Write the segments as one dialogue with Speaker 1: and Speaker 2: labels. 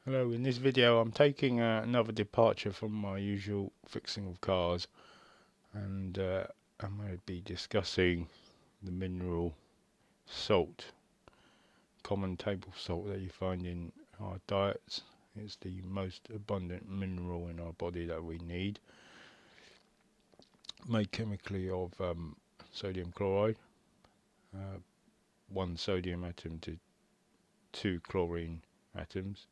Speaker 1: Hello, in this video I'm taking another departure from my usual fixing of cars, and I'm going to be discussing the mineral salt, common table salt that you find in our diets. It's the most abundant mineral in our body that we need, made chemically of sodium chloride, uh, one sodium atom to two chlorine atoms.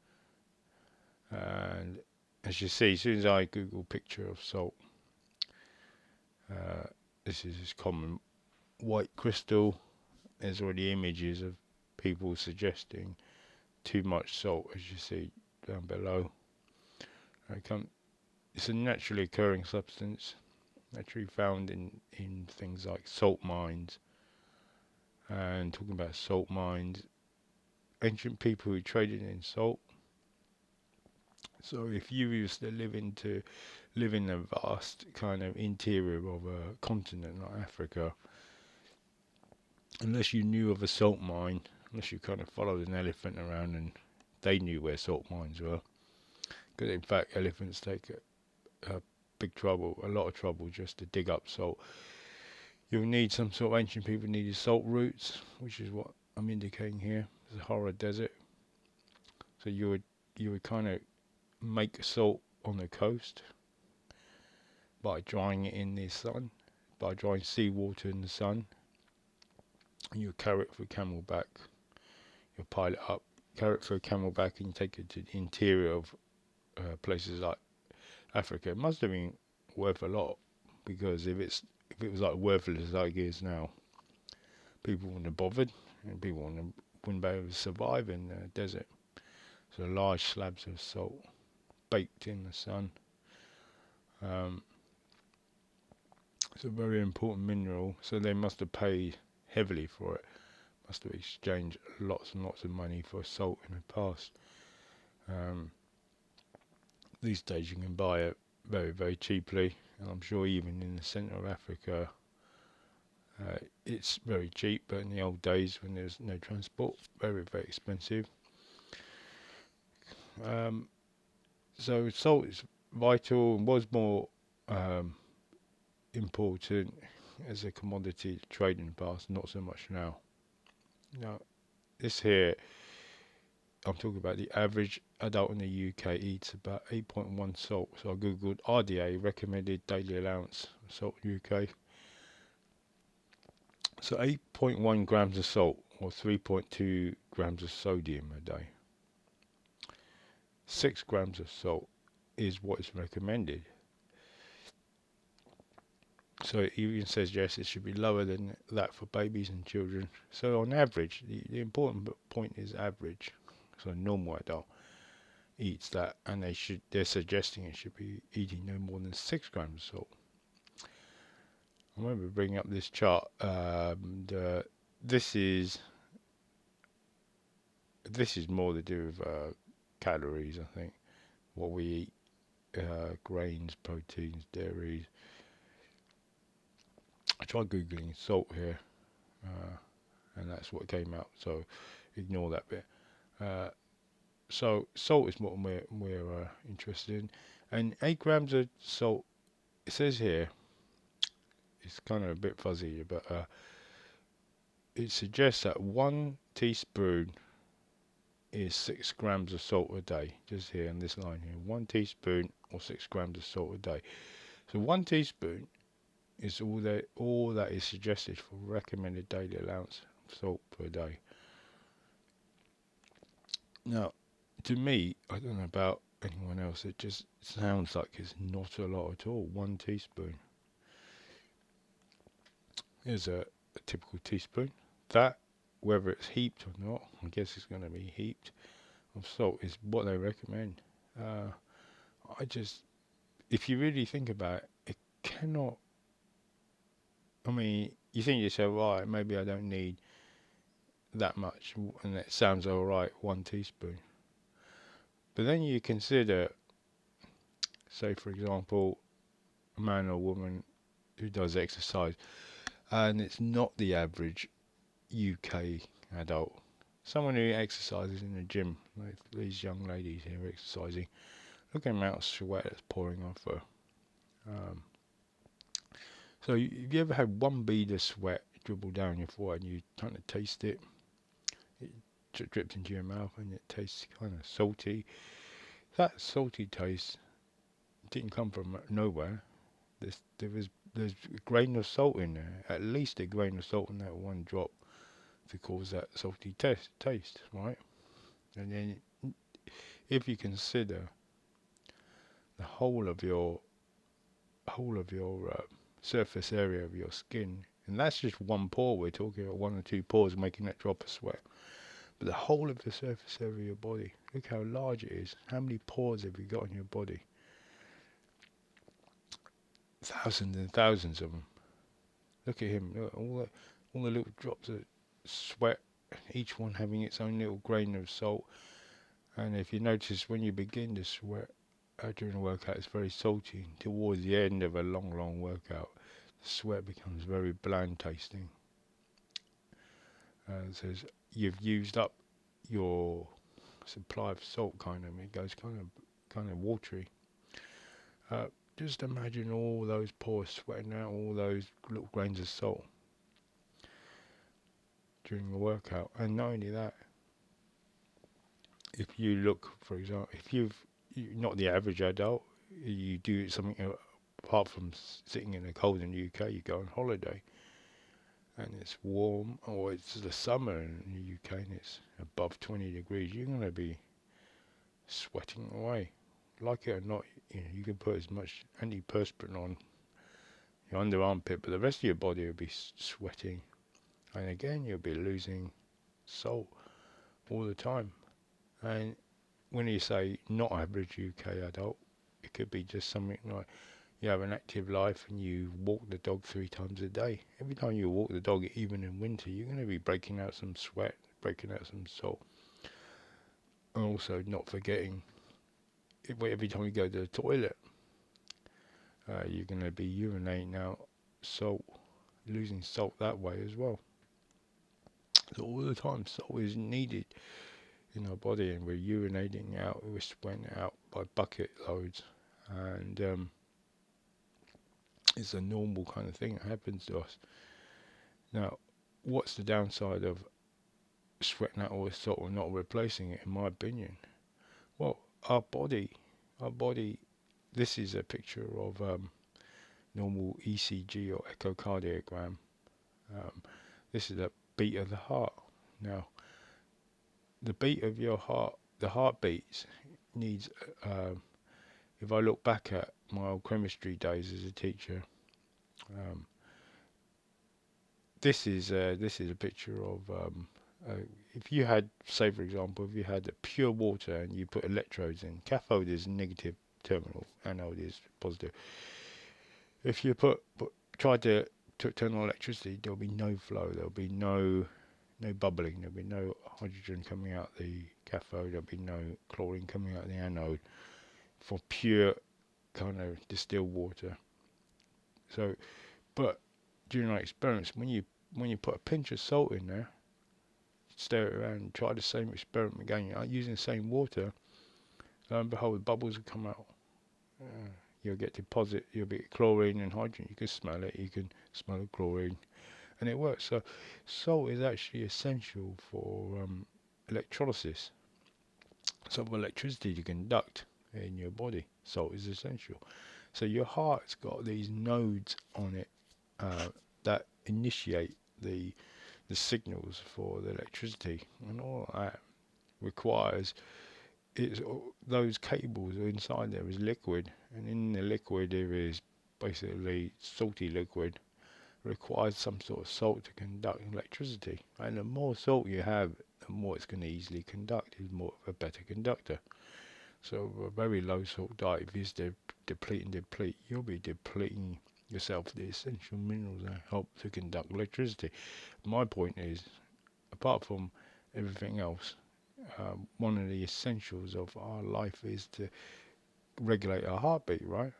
Speaker 1: And as you see, as soon as I Google picture of salt, uh, this is common white crystal. There's already images of people suggesting too much salt, as you see down below. It's a naturally occurring substance, naturally found in things like salt mines. And talking about salt mines, ancient people who traded in salt. So if you used to live in the vast kind of interior of a continent like Africa, unless you knew of a salt mine, unless you kind of followed an elephant around and they knew where salt mines were, because in fact elephants take a big trouble, a lot of trouble just to dig up salt. You'll need some sort of ancient people needed salt routes, which is what I'm indicating here. The Sahara Desert. So you would kind of make salt on the coast by drying it in the sun, by drying seawater in the sun. And you carry it through camelback. You pile it up, carry it through camelback, and you take it to the interior of places like Africa. It must have been worth a lot, because if it was like worthless like it is now, people wouldn't have bothered, and people wouldn't be able to survive in the desert. So large slabs of salt baked in the sun. Um, it's a very important mineral, so they must have paid heavily for it. Must have exchanged lots and lots of money for salt in the past. Um, these days you can buy it very, very cheaply, and I'm sure even in the centre of Africa it's very cheap, but in the old days when there's no transport, very, very expensive. Um, so salt is vital and was more um, important as a commodity to trade in the past, not so much now. Now, this here, I'm talking about the average adult in the UK eats about 8.1 salt. So I googled RDA, recommended daily allowance salt UK. So 8.1 grams of salt, or 3.2 grams of sodium a day. 6 grams of salt is what is recommended. So it even says yes, it should be lower than that for babies and children. So on average, the important point is average. So a normal adult eats that, and they're suggesting it should be eating no more than 6 grams of salt. I remember bringing up this chart. This is more to do with calories, I think. What we eat, grains, proteins, dairies. I tried googling salt here, uh, and that's what came out. So ignore that bit. Uh, so salt is what we're interested in, and 8 grams of salt. It says here, it's kind of a bit fuzzy, but it suggests that 1 teaspoon is 6 grams of salt a day. Just here in this line here, 1 teaspoon or 6 grams of salt a day. So 1 teaspoon is all that is suggested for recommended daily allowance of salt per day. Now, to me, I don't know about anyone else, it just sounds like it's not a lot at all. 1 teaspoon. Here's a typical teaspoon. That, whether it's heaped or not, I guess it's going to be heaped, of salt is what they recommend. Uh, if you really think about it, it cannot. I mean, you think to yourself, right, maybe I don't need that much, and it sounds alright, 1 teaspoon. But then you consider, say, for example, a man or woman who does exercise, and it's not the average UK adult. Someone who exercises in the gym, like these young ladies here exercising, look at the amount of sweat that's pouring off her. Um, so have you ever had one bead of sweat dribble down your forehead and you kind of taste it? It dripped into your mouth and it tastes kind of salty. That salty taste didn't come from nowhere. There's a grain of salt in there, at least a grain of salt in that one drop to cause that salty taste, right? And then if you consider the whole of your surface area of your skin, and that's just one pore. We're talking about one or two pores making that drop of sweat. But the whole of the surface area of your body, look how large it is. How many pores have you got in your body? Thousands and thousands of them. Look at him. Look, all the little drops of sweat, each one having its own little grain of salt. And if you notice, when you begin to sweat during a workout, it's very salty. Towards the end of a long, long workout, the sweat becomes very bland tasting. It says you've used up your supply of salt, kind of. It goes kind of watery. Just imagine all those pores sweating out all those little grains of salt during the workout. And not only that, if you look, for example, if you're not the average adult, you do something apart from sitting in the cold in the UK, you go on holiday and it's warm, or it's the summer in the UK and it's above 20 degrees, you're going to be sweating away. Like it or not, you can put as much antiperspirant on your under armpit, but the rest of your body will be sweating. And again, you'll be losing salt all the time. And when you say not average UK adult, it could be just something like you have an active life and you walk the dog 3 times a day. Every time you walk the dog, even in winter, you're going to be breaking out some sweat, breaking out some salt. And also not forgetting, every time you go to the toilet, you're going to be urinating out salt, losing salt that way as well. So all the time, salt is needed in our body, and we're urinating out, we're sweating out by bucket loads, and it's a normal kind of thing that happens to us. Now, what's the downside of sweating out all this salt and not replacing it, in my opinion? Well, our body, this is a picture of normal ECG or echocardiogram. This is a beat of the heart. Now, the beat of your heart, the heartbeats needs, if I look back at my old chemistry days as a teacher, this is a picture of, if you had, say for example, if you had pure water and you put electrodes in, cathode is negative terminal, anode is positive. If you tried to turn on electricity, there'll be no flow, there'll be no bubbling, there'll be no hydrogen coming out the cathode, there'll be no chlorine coming out the anode for pure kind of distilled water. So, but during our experiments, when you put a pinch of salt in there, stir it around and try the same experiment again, using the same water, lo and behold, bubbles will come out. You'll get you'll get chlorine and hydrogen. You can smell it, you can smell the chlorine, and it works. So salt is actually essential for electrolysis. So for electricity to conduct in your body, salt is essential. So your heart's got these nodes on it that initiate the signals for the electricity, and all that requires those cables inside there is liquid, and in the liquid there is basically salty liquid. Requires some sort of salt to conduct electricity, and the more salt you have, the more it's going to easily conduct. It's more of a better conductor. So a very low salt diet, if you deplete, you'll be depleting yourself of the essential minerals that help to conduct electricity. My point is, apart from everything else, one of the essentials of our life is to regulate our heartbeat, right?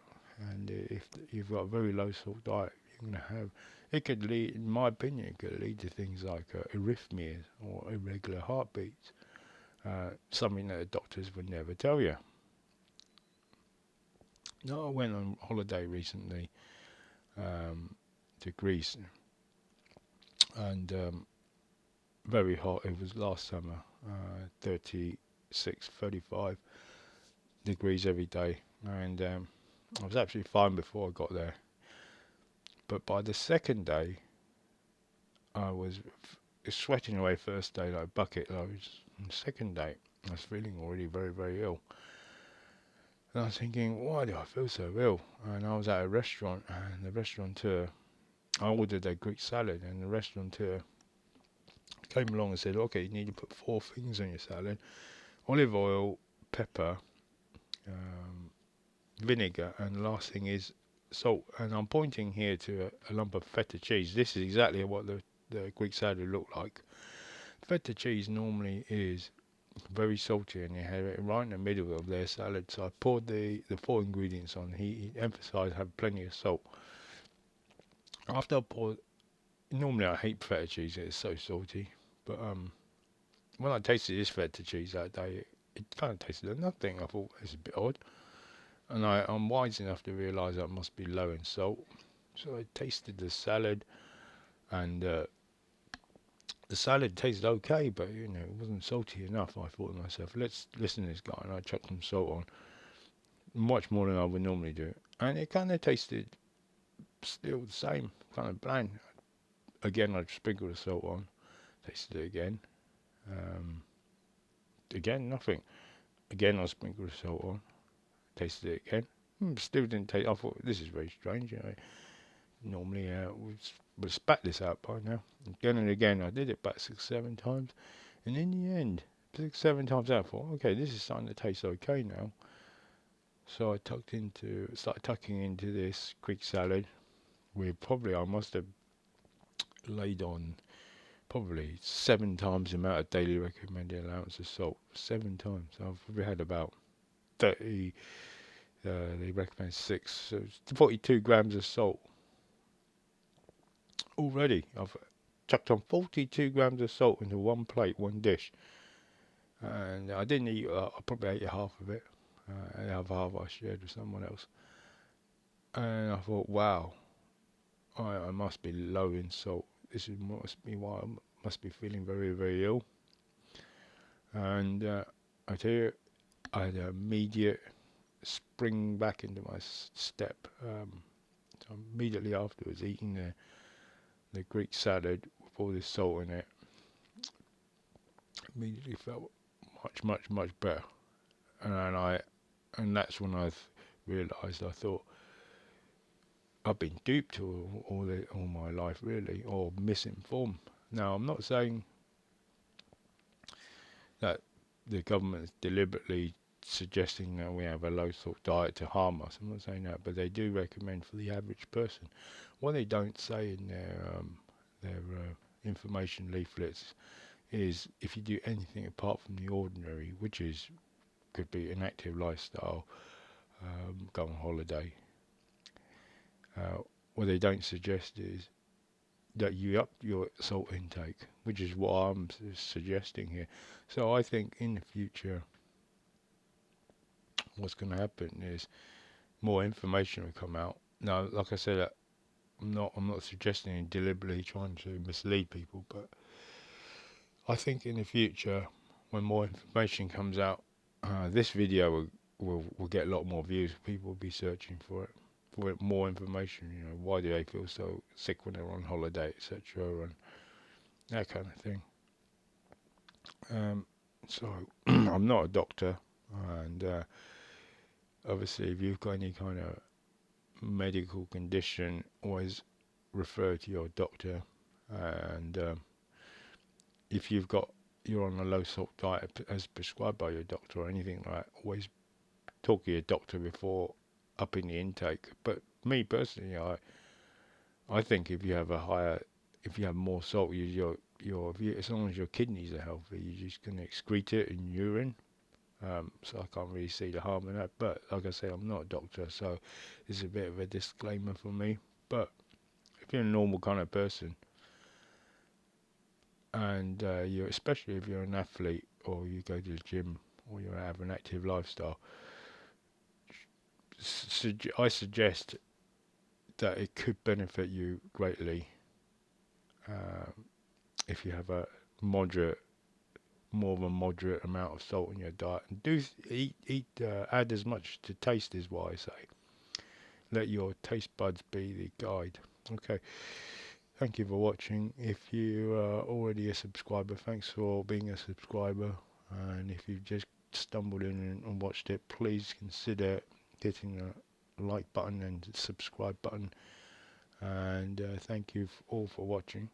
Speaker 1: And if you've got a very low salt diet, you're going to have It could lead, in my opinion, it could lead to things like arrhythmias or irregular heartbeats, something that the doctors would never tell you. No, I went on holiday recently to Greece, and very hot. It was last summer, 36, 35 degrees every day, and I was absolutely fine before I got there. But by the second day, I was sweating away. First day like bucket loads, and second day I was feeling already very, very ill. And I was thinking, why do I feel so ill? And I was at a restaurant, and the restaurateur, I ordered a Greek salad, and the restaurateur came along and said, okay, you need to put 4 things on your salad: olive oil, pepper, um, vinegar, and the last thing is salt. And I'm pointing here to a lump of feta cheese. This is exactly what the Greek salad looked like. Feta cheese normally is very salty, and you have it right in the middle of their salad. So I poured the 4 ingredients on. He emphasised have plenty of salt. After I poured, normally I hate feta cheese; it's so salty. But when I tasted this feta cheese that day, it kind of tasted like nothing. I thought it's a bit odd, and I'm wise enough to realise that it must be low in salt. So I tasted the salad, and the salad tasted okay, but it wasn't salty enough. I thought to myself, let's listen to this guy, and I chucked some salt on, much more than I would normally do, and it kind of tasted still the same, kind of bland. Again, I sprinkled the salt on, tasted it again. Um, Again, nothing. Again, I sprinkled the salt on, tasted it again. Still didn't taste. I thought this is very strange. Normally would spat this out by now. Again and again, I did it about 6, 7 times, and in the end, 6, 7 times out, I thought, okay, this is starting to taste okay now. So I started tucking into this Greek salad. I must have laid on probably 7 times the amount of daily recommended allowance of salt. 7 times. I've probably had about 30. They recommend 6, so it's 42 grams of salt already. I've chucked on 42 grams of salt into one plate, one dish, and I didn't eat. I probably ate half of it. And the other half I shared with someone else. And I thought, wow, I must be low in salt. Must be why I must be feeling very, very ill. And I tell you, I had an immediate spring back into my step. So immediately afterwards, eating the Greek salad with all this salt in it, immediately felt much, much, much better. And that's when I realised, I thought, I've been duped all my life, really, or misinformed. Now, I'm not saying that the government is deliberately suggesting that we have a low salt diet to harm us. I'm not saying that, but they do recommend for the average person. What they don't say in their information leaflets is if you do anything apart from the ordinary, which could be an active lifestyle, go on holiday. What they don't suggest is that you up your salt intake, which is what I'm suggesting here. So I think in the future, what's going to happen is more information will come out. Now, like I said, I'm not suggesting and deliberately trying to mislead people, but I think in the future, when more information comes out, this video will get a lot more views. People will be searching for more information. Why do they feel so sick when they're on holiday, etc., and that kind of thing. So I'm not a doctor, and obviously, if you've got any kind of medical condition, always refer to your doctor. And if you're on a low salt diet as prescribed by your doctor or anything like that, always talk to your doctor before upping the intake. But me personally, I think if you have more salt, as long as your kidneys are healthy, you're just going to excrete it in urine. So I can't really see the harm in that. But like I say, I'm not a doctor, so this is a bit of a disclaimer for me. But if if you're a normal kind of person, and you, especially if you're an athlete or you go to the gym or you have an active lifestyle, I suggest that it could benefit you greatly uh, if you have a moderate, more of a moderate amount of salt in your diet, and do eat add as much to taste is what I say. Let your taste buds be the guide. Okay, thank you for watching. If you are already a subscriber, thanks for being a subscriber. And if you've just stumbled in and watched it, please consider hitting a like button and subscribe button. And thank you all for watching.